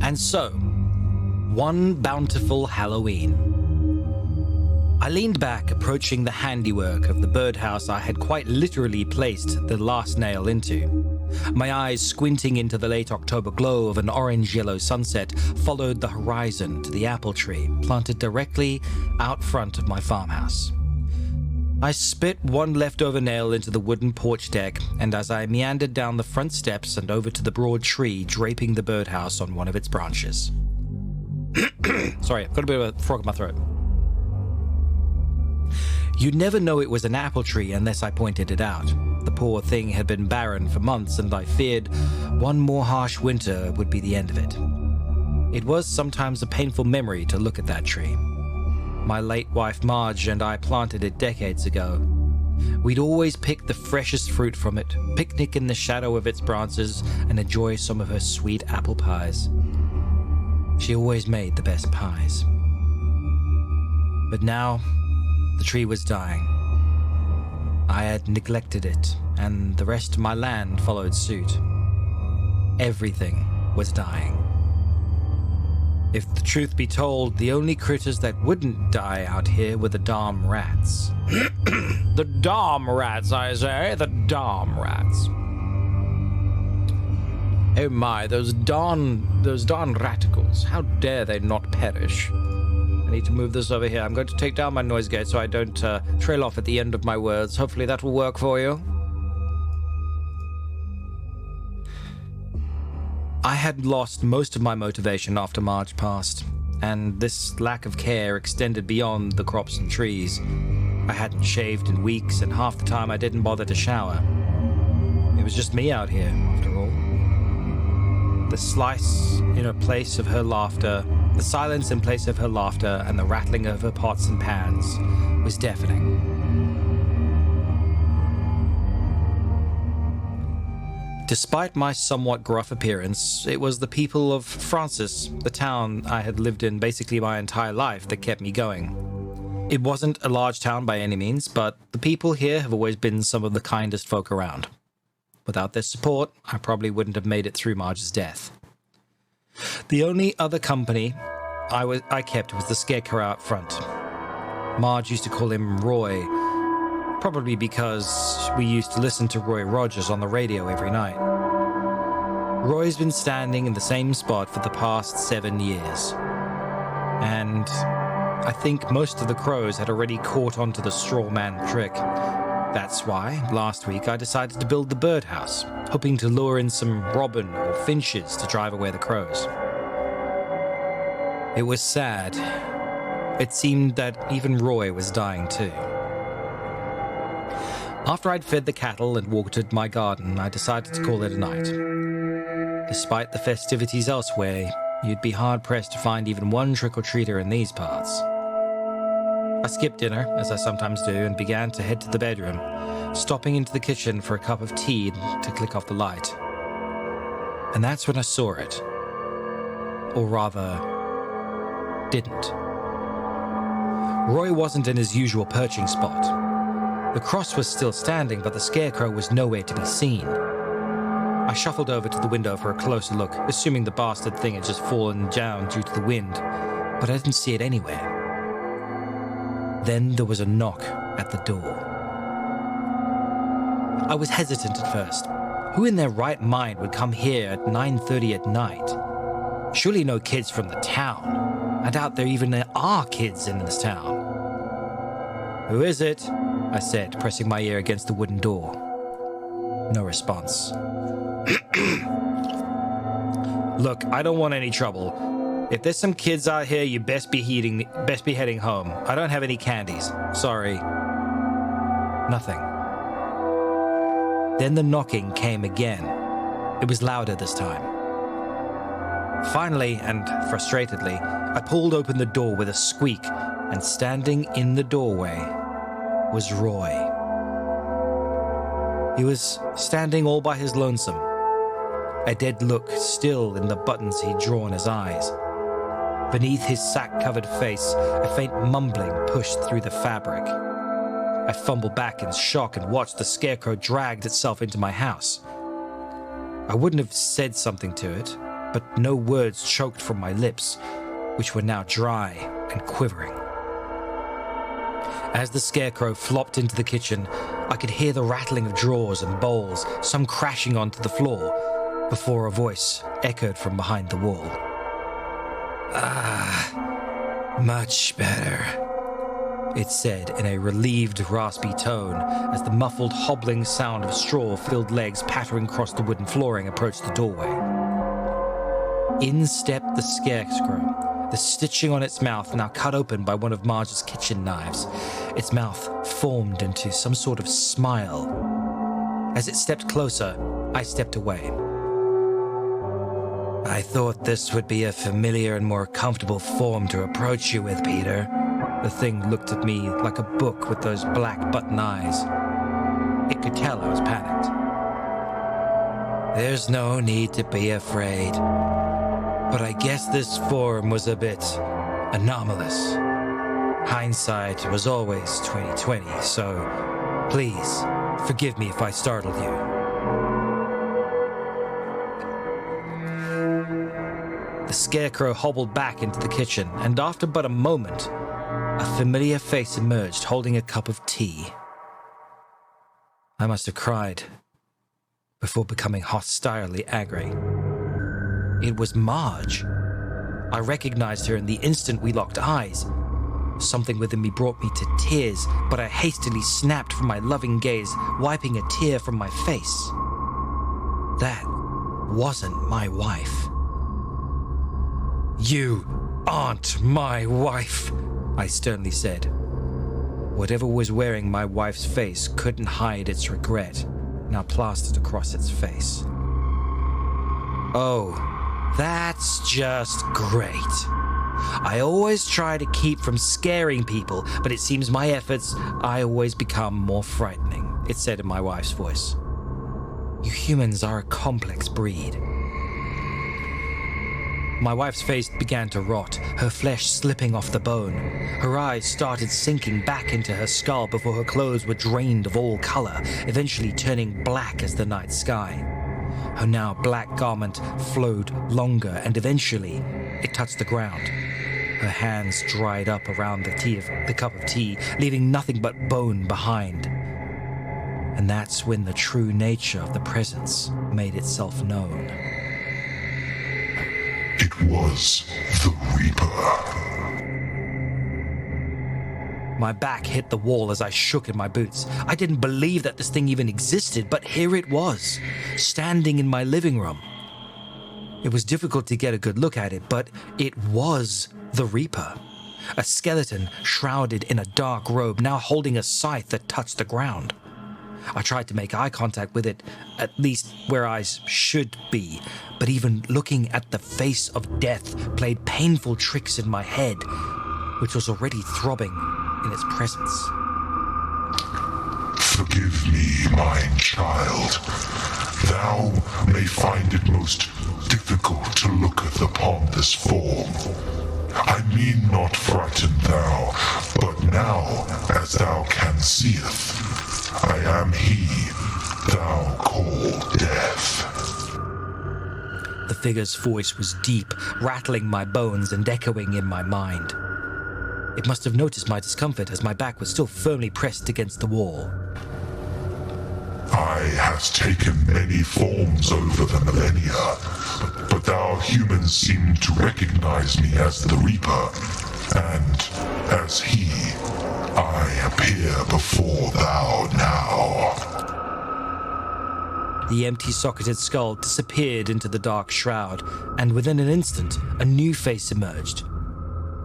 And so, one bountiful Halloween, I leaned back, approaching the handiwork of the birdhouse I had quite literally placed the last nail into. My eyes, squinting into the late October glow of an orange-yellow sunset, followed the horizon to the apple tree planted directly out front of my farmhouse. I spit one leftover nail into the wooden porch deck, and as I meandered down the front steps and over to the broad tree draping the birdhouse on one of its branches. Sorry, I've got a bit of a frog in my throat. You'd never know it was an apple tree unless I pointed it out. The poor thing had been barren for months, and I feared one more harsh winter would be the end of it. It was sometimes a painful memory to look at that tree. My late wife Marge and I planted it decades ago. We'd always pick the freshest fruit from it, picnic in the shadow of its branches, and enjoy some of her sweet apple pies. She always made the best pies. But now, the tree was dying. I had neglected it, and the rest of my land followed suit. Everything was dying. If the truth be told, the only critters that wouldn't die out here were the darn rats. The darn rats, I say, the darn rats. Oh my, those darn raticles, how dare they not perish? I need to move this over here. I'm going to take down my noise gate so I don't trail off at the end of my words. Hopefully that will work for you. I had lost most of my motivation after Marge passed, and this lack of care extended beyond the crops and trees. I hadn't shaved in weeks, and half the time I didn't bother to shower. It was just me out here, after all. The silence in place of her laughter, and the rattling of her pots and pans was deafening. Despite my somewhat gruff appearance, it was the people of Francis, the town I had lived in basically my entire life, that kept me going. It wasn't a large town by any means, but the people here have always been some of the kindest folk around. Without their support, I probably wouldn't have made it through Marge's death. The only other company I kept was the scarecrow out front. Marge used to call him Roy, probably because we used to listen to Roy Rogers on the radio every night. Roy's been standing in the same spot for the past 7 years. And I think most of the crows had already caught on to the straw man trick. That's why, last week, I decided to build the birdhouse, hoping to lure in some robin or finches to drive away the crows. It was sad. It seemed that even Roy was dying too. After I'd fed the cattle and watered my garden, I decided to call it a night. Despite the festivities elsewhere, you'd be hard-pressed to find even one trick-or-treater in these parts. I skipped dinner, as I sometimes do, and began to head to the bedroom, stopping into the kitchen for a cup of tea to click off the light. And that's when I saw it. Or rather, didn't. Roy wasn't in his usual perching spot. The cross was still standing, but the scarecrow was nowhere to be seen. I shuffled over to the window for a closer look, assuming the bastard thing had just fallen down due to the wind, but I didn't see it anywhere. Then there was a knock at the door. I was hesitant at first. Who in their right mind would come here at 9:30 at night? Surely no kids from the town. I doubt there even are kids in this town. "Who is it?" I said, pressing my ear against the wooden door. No response. "Look, I don't want any trouble. If there's some kids out here, you best be heading home. I don't have any candies. Sorry." Nothing. Then the knocking came again. It was louder this time. Finally, and frustratedly, I pulled open the door with a squeak, and standing in the doorway was Roy. He was standing all by his lonesome, a dead look still in the buttons he'd drawn his eyes. Beneath his sack-covered face, a faint mumbling pushed through the fabric. I fumbled back in shock and watched the scarecrow drag itself into my house. I wouldn't have said something to it, but no words choked from my lips, which were now dry and quivering. As the scarecrow flopped into the kitchen, I could hear the rattling of drawers and bowls, some crashing onto the floor, before a voice echoed from behind the wall. "Ah, much better," it said in a relieved, raspy tone as the muffled, hobbling sound of straw-filled legs pattering across the wooden flooring approached the doorway. In stepped the scarecrow, the stitching on its mouth now cut open by one of Marge's kitchen knives. Its mouth formed into some sort of smile. As it stepped closer, I stepped away. "I thought this would be a familiar and more comfortable form to approach you with, Peter." The thing looked at me like a book with those black button eyes. It could tell I was panicked. "There's no need to be afraid. But I guess this form was a bit anomalous. Hindsight was always 20/20, so please forgive me if I startled you." The scarecrow hobbled back into the kitchen, and after but a moment, a familiar face emerged holding a cup of tea. I must have cried before becoming hostilely angry. It was Marge. I recognized her in the instant we locked eyes. Something within me brought me to tears, but I hastily snapped from my loving gaze, wiping a tear from my face. That wasn't my wife. "You aren't my wife," I sternly said. Whatever was wearing my wife's face couldn't hide its regret, now plastered across its face. "Oh, that's just great. I always try to keep from scaring people, but it seems my efforts, I always become more frightening," it said in my wife's voice. "You humans are a complex breed." My wife's face began to rot, her flesh slipping off the bone. Her eyes started sinking back into her skull before her clothes were drained of all color, eventually turning black as the night sky. Her now black garment flowed longer, and eventually it touched the ground. Her hands dried up around the cup of tea, leaving nothing but bone behind. And that's when the true nature of the presence made itself known. It was the Reaper. My back hit the wall as I shook in my boots. I didn't believe that this thing even existed, but here it was, standing in my living room. It was difficult to get a good look at it, but it was the Reaper. A skeleton shrouded in a dark robe, now holding a scythe that touched the ground. I tried to make eye contact with it, at least where eyes should be, but even looking at the face of death played painful tricks in my head, which was already throbbing in its presence. Forgive me, mine child. Thou may find it most difficult to look upon this form. I mean not frighten thou, but now, as thou can seeth, I am he thou call Death. The figure's voice was deep, rattling my bones and echoing in my mind. It must have noticed my discomfort as my back was still firmly pressed against the wall. I has taken many forms over the millennia, but thou humans seem to recognize me as the Reaper, and as he, I appear before thou now. The empty-socketed skull disappeared into the dark shroud, and within an instant, a new face emerged.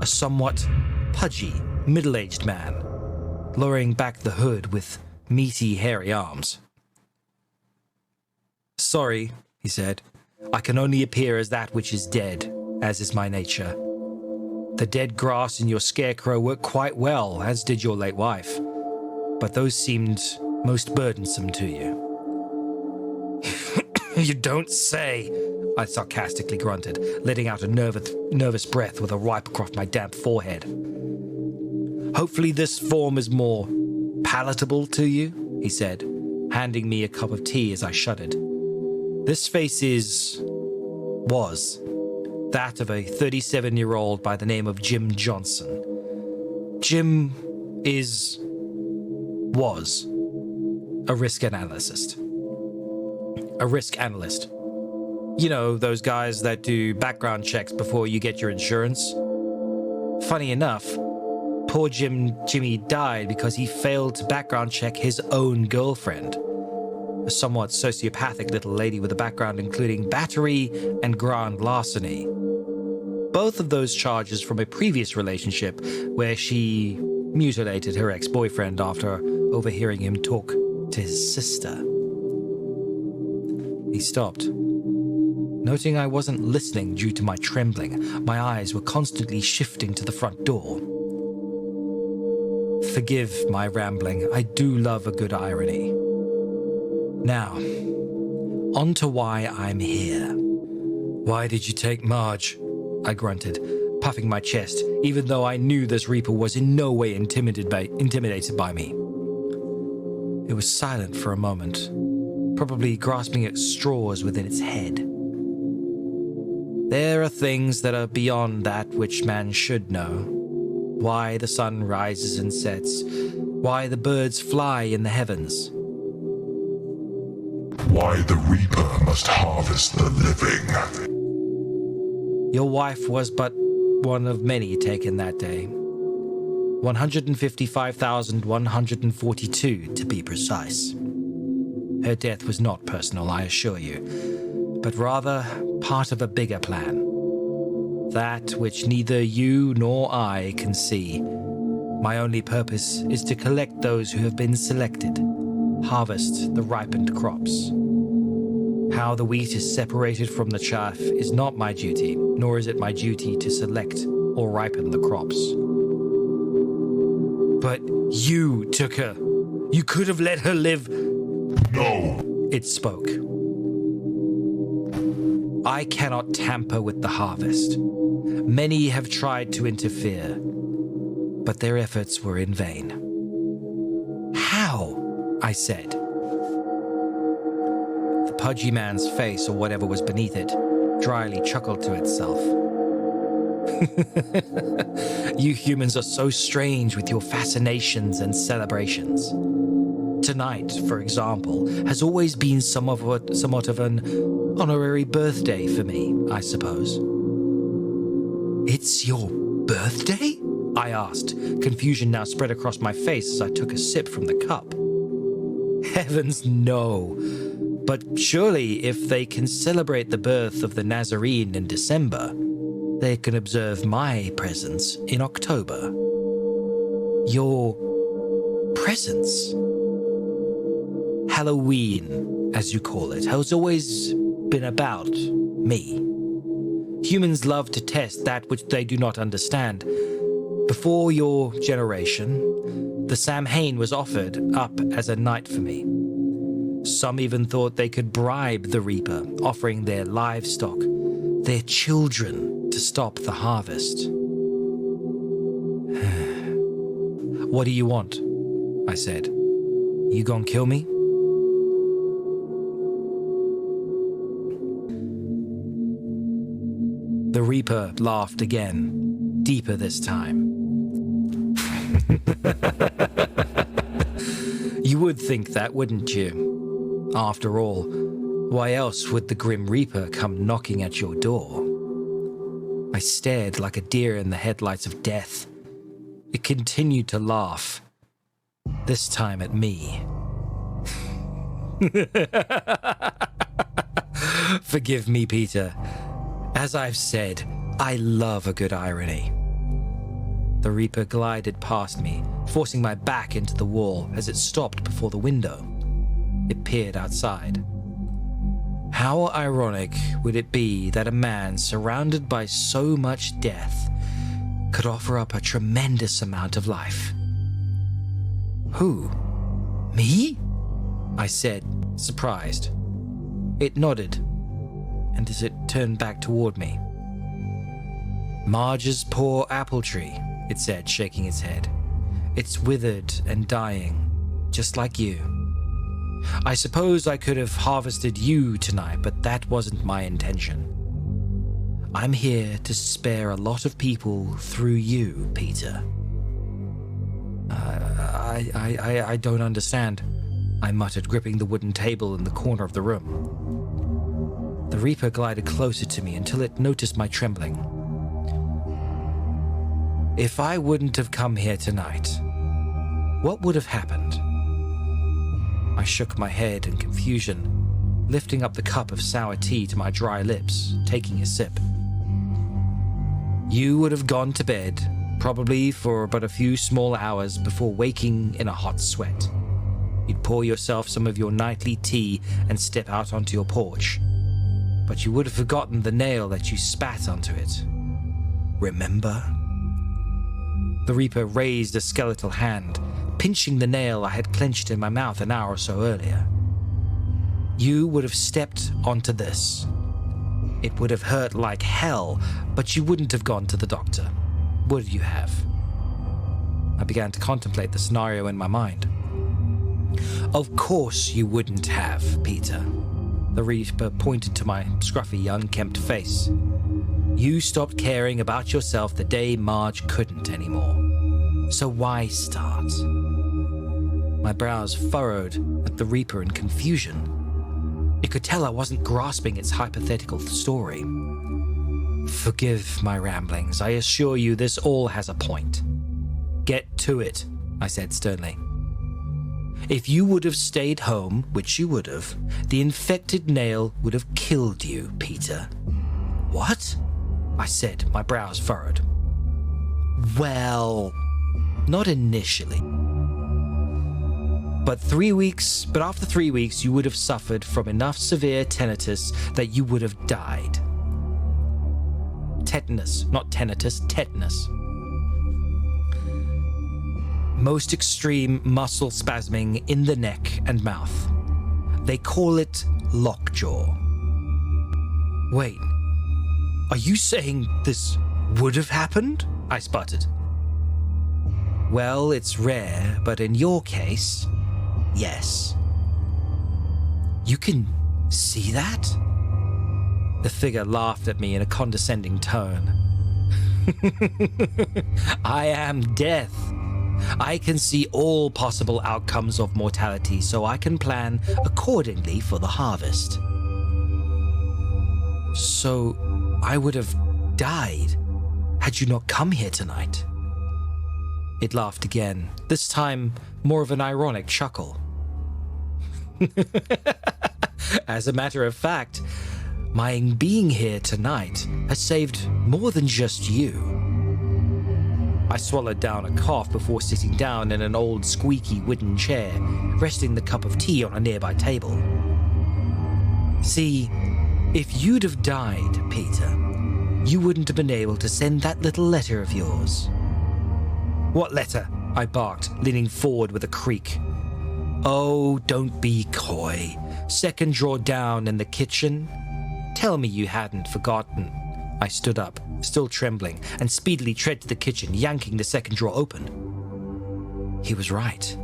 A somewhat pudgy, middle-aged man, lowering back the hood with meaty, hairy arms. "Sorry," he said. "I can only appear as that which is dead, as is my nature. The dead grass and your scarecrow worked quite well, as did your late wife, but those seemed most burdensome to you." "You don't say," I sarcastically grunted, letting out a nervous breath with a wipe across my damp forehead. "Hopefully this form is more palatable to you," he said, handing me a cup of tea as I shuddered. "This face is was that of a 37-year-old by the name of Jim Johnson. Jim was a risk analyst. A risk analyst. You know, those guys that do background checks before you get your insurance. Funny enough, poor Jimmy died because he failed to background check his own girlfriend. A somewhat sociopathic little lady with a background including battery and grand larceny. Both of those charges from a previous relationship where she mutilated her ex-boyfriend after overhearing him talk to his sister. He stopped. Noting I wasn't listening due to my trembling, my eyes were constantly shifting to the front door. Forgive my rambling, I do love a good irony. Now, on to why I'm here. Why did you take Marge? I grunted, puffing my chest, even though I knew this Reaper was in no way intimidated by me. It was silent for a moment, probably grasping at straws within its head. There are things that are beyond that which man should know. Why the sun rises and sets, why the birds fly in the heavens. Why the Reaper must harvest the living. Your wife was but one of many taken that day. 155,142 to be precise. Her death was not personal, I assure you, but rather part of a bigger plan. That which neither you nor I can see. My only purpose is to collect those who have been selected, harvest the ripened crops. How the wheat is separated from the chaff is not my duty, nor is it my duty to select or ripen the crops. But you took her. You could have let her live. No! It spoke. I cannot tamper with the harvest. Many have tried to interfere, but their efforts were in vain. How? I said. The pudgy man's face, or whatever was beneath it, dryly chuckled to itself. You humans are so strange with your fascinations and celebrations. Tonight, for example, has always been somewhat of an honorary birthday for me, I suppose. It's your birthday? I asked, confusion now spread across my face as I took a sip from the cup. Heavens, no. But surely if they can celebrate the birth of the Nazarene in December, they can observe my presence in October. Your presence? Halloween, as you call it, has always been about me. Humans love to test that which they do not understand. Before your generation, the Samhain was offered up as a night for me. Some even thought they could bribe the Reaper, offering their livestock, their children, to stop the harvest. What do you want? I said. You gonna kill me? The Reaper laughed again, deeper this time. You would think that, wouldn't you? After all, why else would the Grim Reaper come knocking at your door? I stared like a deer in the headlights of death. It continued to laugh, this time at me. Forgive me, Peter. As I've said, I love a good irony. The Reaper glided past me, forcing my back into the wall as it stopped before the window. It peered outside. How ironic would it be that a man surrounded by so much death could offer up a tremendous amount of life? Who? Me? I said, surprised. It nodded, and as it turned back toward me. Marge's poor apple tree, it said, shaking its head. It's withered and dying, just like you. I suppose I could have harvested you tonight, but that wasn't my intention. I'm here to spare a lot of people through you, Peter. I don't understand, I muttered, gripping the wooden table in the corner of the room. The Reaper glided closer to me until it noticed my trembling. If I wouldn't have come here tonight, what would have happened? I shook my head in confusion, lifting up the cup of sour tea to my dry lips, taking a sip. You would have gone to bed, probably for but a few small hours before waking in a hot sweat. You'd pour yourself some of your nightly tea and step out onto your porch. But you would have forgotten the nail that you spat onto it. Remember? The Reaper raised a skeletal hand, pinching the nail I had clenched in my mouth an hour or so earlier. You would have stepped onto this. It would have hurt like hell, but you wouldn't have gone to the doctor, would you have? I began to contemplate the scenario in my mind. Of course you wouldn't have, Peter. The Reaper pointed to my scruffy, unkempt face. You stopped caring about yourself the day Marge couldn't anymore. So why start? My brows furrowed at the Reaper in confusion. It could tell I wasn't grasping its hypothetical story. Forgive my ramblings. I assure you this all has a point. Get to it, I said sternly. If you would have stayed home, which you would have, the infected nail would have killed you, Peter. What? I said, my brows furrowed. Well, not initially. But after 3 weeks, you would have suffered from enough severe tinnitus that you would have died. Tetanus, not tinnitus, tetanus. Most extreme muscle spasming in the neck and mouth. They call it lockjaw. Wait, are you saying this would have happened? I sputtered. Well, it's rare, but in your case, yes. You can see that? The figure laughed at me in a condescending tone. I am death. I can see all possible outcomes of mortality, so I can plan accordingly for the harvest. So, I would have died had you not come here tonight. It laughed again, this time more of an ironic chuckle. As a matter of fact, my being here tonight has saved more than just you. I swallowed down a cough before sitting down in an old squeaky wooden chair, resting the cup of tea on a nearby table. See, if you'd have died, Peter, you wouldn't have been able to send that little letter of yours. What letter? I barked, leaning forward with a creak. Oh, don't be coy. Second drawer down in the kitchen. Tell me you hadn't forgotten. I stood up, still trembling, and speedily tread to the kitchen, yanking the second drawer open. He was right.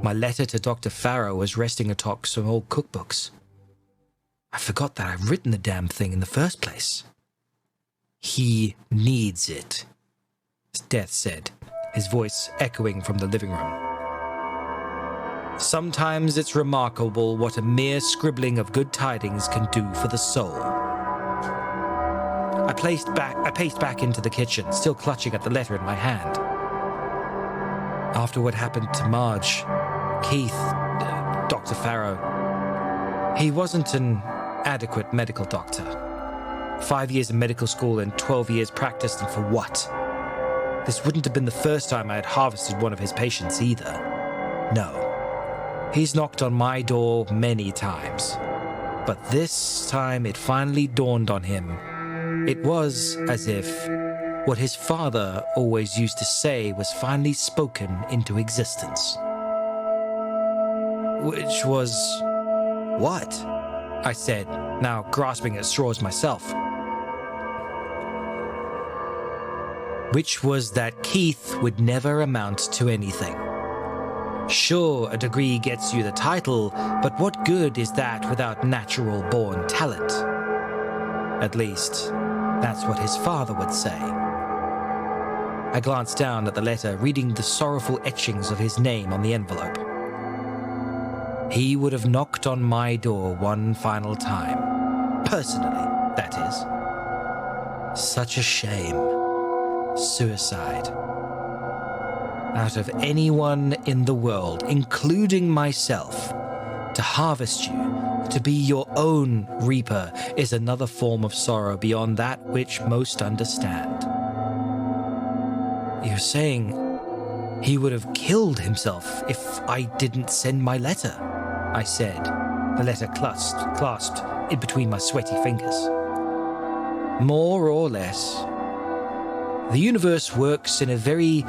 My letter to Dr. Farrow was resting atop some old cookbooks. I forgot that I'd written the damn thing in the first place. He needs it, Death said, his voice echoing from the living room. Sometimes it's remarkable what a mere scribbling of good tidings can do for the soul. I paced back into the kitchen, still clutching at the letter in my hand. After what happened to Marge, Keith, Dr. Farrow, he wasn't an adequate medical doctor. 5 years in medical school and 12 years practiced, and for what? This wouldn't have been the first time I had harvested one of his patients either. No. He's knocked on my door many times. But this time it finally dawned on him. It was as if what his father always used to say was finally spoken into existence. Which was... what? I said, now grasping at straws myself. Which was that Keith would never amount to anything. Sure, a degree gets you the title, but what good is that without natural-born talent? At least, That's what his father would say. I glanced down at the letter, reading the sorrowful etchings of his name on the envelope. He would have knocked on my door one final time. Personally, that is. Such a shame. Suicide. Out of anyone in the world, including myself, to harvest you, to be your own reaper, is another form of sorrow beyond that which most understand. You're saying he would have killed himself if I didn't send my letter, I said, the letter clasped in between my sweaty fingers. More or less. The universe works in a very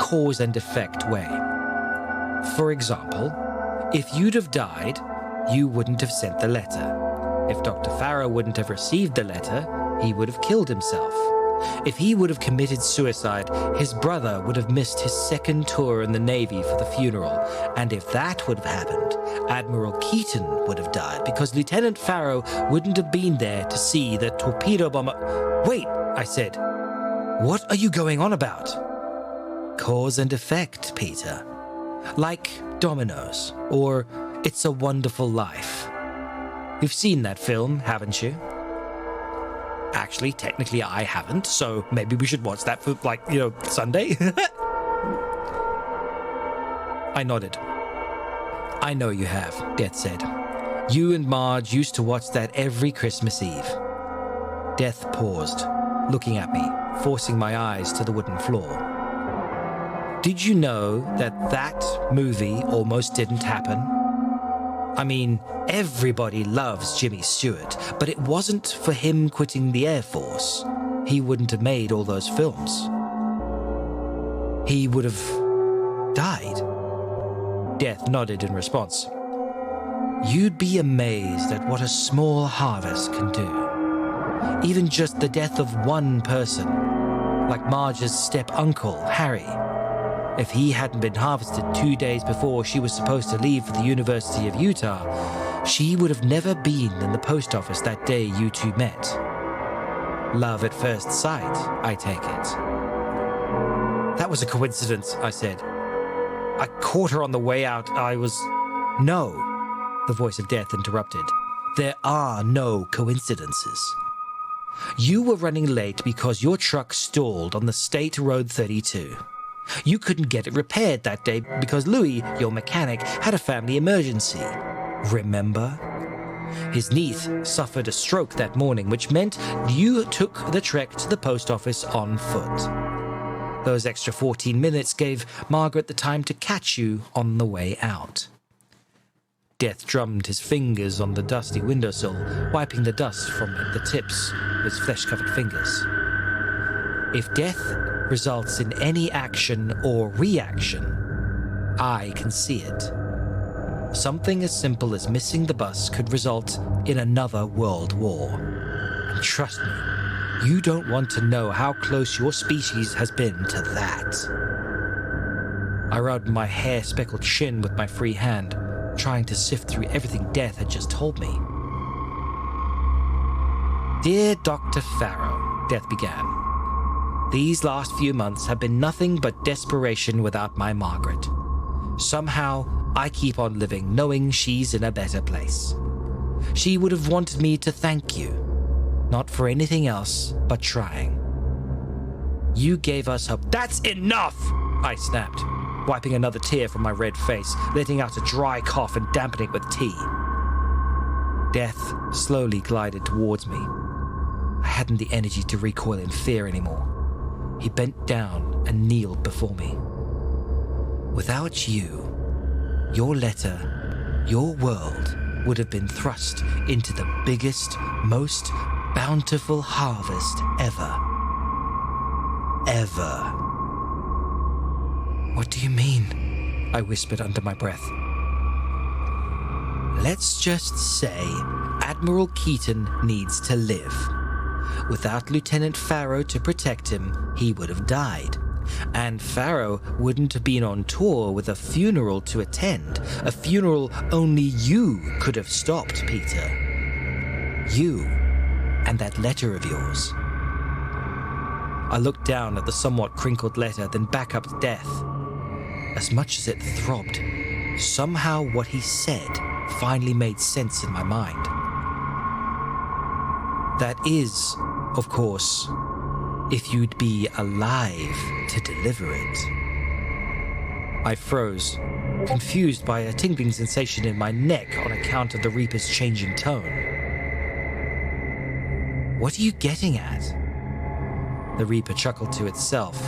cause and effect way. For example, if you'd have died, you wouldn't have sent the letter. If Dr. Farrow wouldn't have received the letter, he would have killed himself. If he would have committed suicide, his brother would have missed his second tour in the Navy for the funeral. And if that would have happened, Admiral Keaton would have died because Lieutenant Farrow wouldn't have been there to see the torpedo bomber. Wait, I said. What are you going on about? Cause and effect, Peter. Like dominoes, or It's a Wonderful Life. You've seen that film, haven't you? Actually, technically I haven't, so maybe we should watch that for, Sunday? I nodded. I know you have, Death said. You and Marge used to watch that every Christmas Eve. Death paused, looking at me, forcing my eyes to the wooden floor. Did you know that movie almost didn't happen? I mean, everybody loves Jimmy Stewart, but it wasn't for him quitting the Air Force. He wouldn't have made all those films. He would have died. Death nodded in response. You'd be amazed at what a small harvest can do. Even just the death of one person, like Marge's step-uncle, Harry. If he hadn't been harvested 2 days before she was supposed to leave for the University of Utah, she would have never been in the post office that day you two met. Love at first sight, I take it. That was a coincidence, I said. I caught her on the way out. No, the voice of Death interrupted. There are no coincidences. You were running late because your truck stalled on the State Road 32. You couldn't get it repaired that day because Louis, your mechanic, had a family emergency. Remember? His niece suffered a stroke that morning, which meant you took the trek to the post office on foot. Those extra 14 minutes gave Margaret the time to catch you on the way out. Death drummed his fingers on the dusty windowsill, wiping the dust from the tips of his flesh-covered fingers. If death results in any action or reaction, I can see it. Something as simple as missing the bus could result in another world war. And trust me, you don't want to know how close your species has been to that. I rubbed my hair-speckled chin with my free hand, trying to sift through everything Death had just told me. Dear Dr. Farrow, Death began. These last few months have been nothing but desperation without my Margaret. Somehow, I keep on living knowing she's in a better place. She would have wanted me to thank you, not for anything else but trying. You gave us hope. That's enough! I snapped, wiping another tear from my red face, letting out a dry cough and dampening it with tea. Death slowly glided towards me. I hadn't the energy to recoil in fear anymore. He bent down and kneeled before me. Without you, your letter, your world would have been thrust into the biggest, most bountiful harvest ever. Ever. What do you mean? I whispered under my breath. Let's just say Admiral Keaton needs to live. Without Lieutenant Farrow to protect him, he would have died. And Farrow wouldn't have been on tour with a funeral to attend. A funeral only you could have stopped, Peter. You and that letter of yours. I looked down at the somewhat crinkled letter, then back up to Death. As much as it throbbed, somehow what he said finally made sense in my mind. That is, of course, if you'd be alive to deliver it. I froze, confused by a tingling sensation in my neck on account of the Reaper's changing tone. What are you getting at? The Reaper chuckled to itself.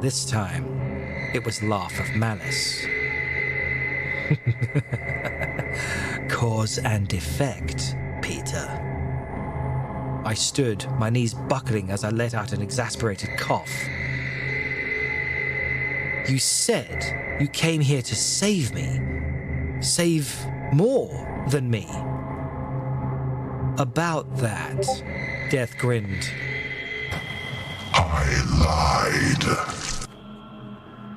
This time, it was laugh of malice. Cause and effect, Peter. I stood, my knees buckling as I let out an exasperated cough. You said you came here to save me. Save more than me. About that, Death grinned. I lied.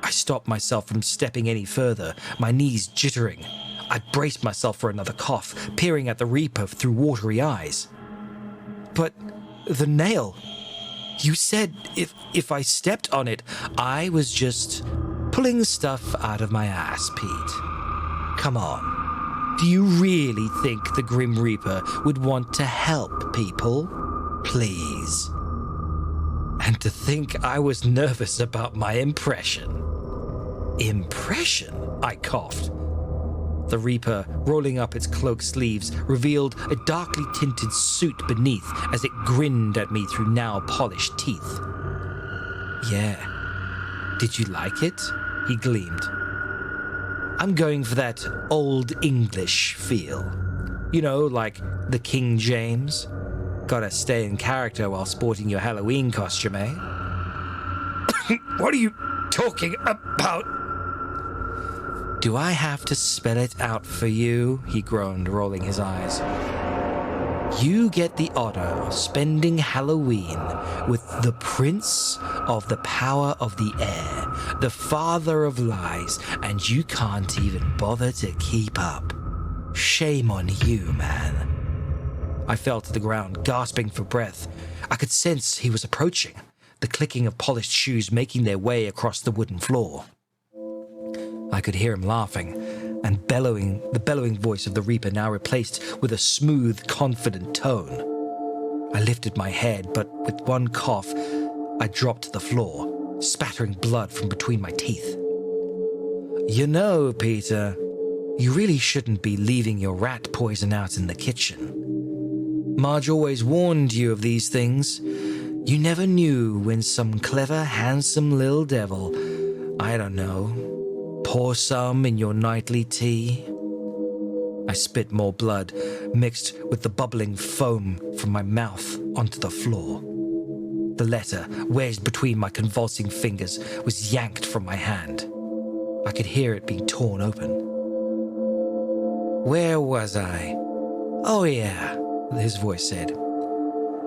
I stopped myself from stepping any further, my knees jittering. I braced myself for another cough, peering at the Reaper through watery eyes. But the nail... You said if I stepped on it, I was just pulling stuff out of my ass, Pete. Come on. Do you really think the Grim Reaper would want to help people? Please. And to think I was nervous about my impression. Impression? I coughed. The Reaper, rolling up its cloak sleeves, revealed a darkly tinted suit beneath as it grinned at me through now polished teeth. Yeah. Did you like it? He gleamed. I'm going for that old English feel. You know, like the King James. Gotta stay in character while sporting your Halloween costume, eh? What are you talking about? Do I have to spell it out for you? He groaned, rolling his eyes. You get the honor of spending Halloween with the Prince of the Power of the Air, the Father of Lies, and you can't even bother to keep up. Shame on you, man. I fell to the ground, gasping for breath. I could sense he was approaching, the clicking of polished shoes making their way across the wooden floor. I could hear him laughing, and the bellowing voice of the Reaper now replaced with a smooth, confident tone. I lifted my head, but with one cough, I dropped to the floor, spattering blood from between my teeth. You know, Peter, you really shouldn't be leaving your rat poison out in the kitchen. Marge always warned you of these things. You never knew when some clever, handsome little devil, I don't know, pour some in your nightly tea. I spit more blood, mixed with the bubbling foam from my mouth onto the floor. The letter, wedged between my convulsing fingers, was yanked from my hand. I could hear it being torn open. Where was I? Oh yeah, his voice said.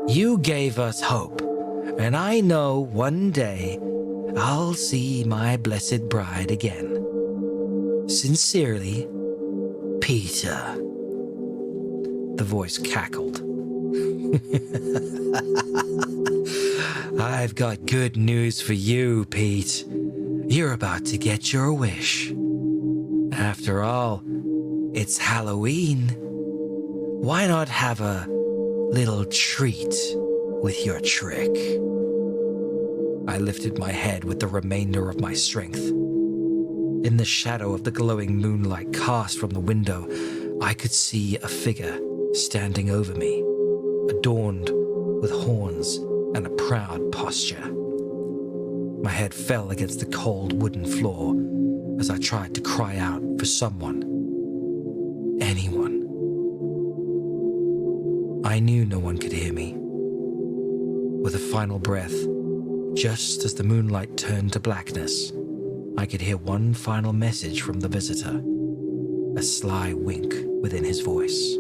You gave us hope, and I know one day I'll see my blessed bride again. Sincerely, Peter. The voice cackled. I've got good news for you, Pete. You're about to get your wish. After all, it's Halloween. Why not have a little treat with your trick? I lifted my head with the remainder of my strength. In the shadow of the glowing moonlight cast from the window, I could see a figure standing over me, adorned with horns and a proud posture. My head fell against the cold wooden floor as I tried to cry out for someone, anyone. I knew no one could hear me. With a final breath, just as the moonlight turned to blackness, I could hear one final message from the visitor, a sly wink within his voice.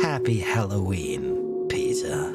Happy Halloween, Peter.